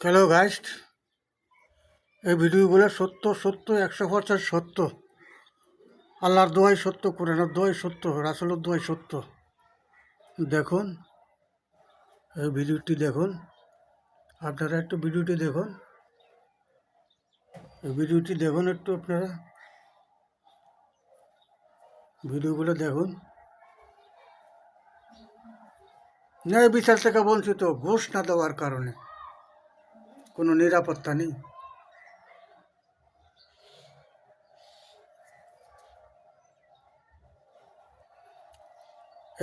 Hello guys, এই ভিডিওগুলো সত্য সত্য 100% সত্য। আল্লাহর দোয়াই সত্য, কোরআনের দোয়াই সত্য, রাসূলের দোয়াই সত্য। দেখুন, এই ভিডিওটি দেখুন, আপনারা একটু ভিডিওটি দেখুন, এই ভিডিওটি দেখুন একটু আপনারা ভিডিওগুলো দেখুন। ন্যায় বিচার থেকে বঞ্চিত, ঘুষ না দেওয়ার কারণে কোনো নিরাপত্তা নেই।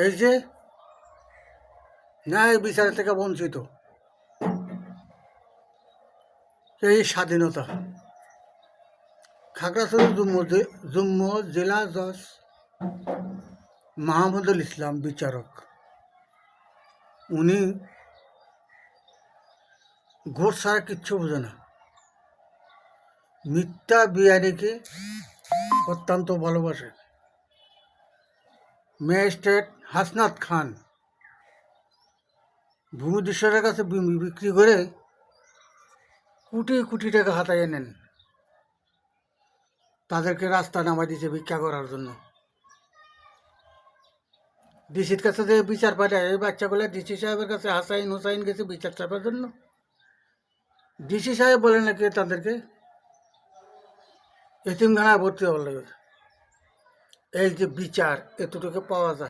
এই যে ন্যায় বিচার থেকে বঞ্চিত, এই স্বাধীনতা। খাগড়াছড়ি জুম্ম জেলা জজ মাহমুদুল ইসলাম বিচারক, উনি ঘোষ ছাড়া কিচ্ছু বোঝে না। মিথ্যা বিহারীকে অত্যন্ত ভালোবাসে। ম্যাজিস্ট্রেট হাসনাত খান ভূমিদস্যুদের কাছে বিক্রি করে কোটি কোটি টাকা হাতায় নেন, তাদেরকে রাস্তা নামাই দিয়েছে ভিক্ষা করার জন্য। ডিসির কাছে যে বিচার পাঠায়, এই বাচ্চাগুলো ডিসি সাহেবের কাছে হাসাইন হুসাইন গেছে বিচার চাপার জন্য। ডিসি সাহেব বলে নাকি তাদেরকে এতিমখানায় ভর্তি হওয়ার লাগে। এই যে বিচার এতটুকু পাওয়া যায়।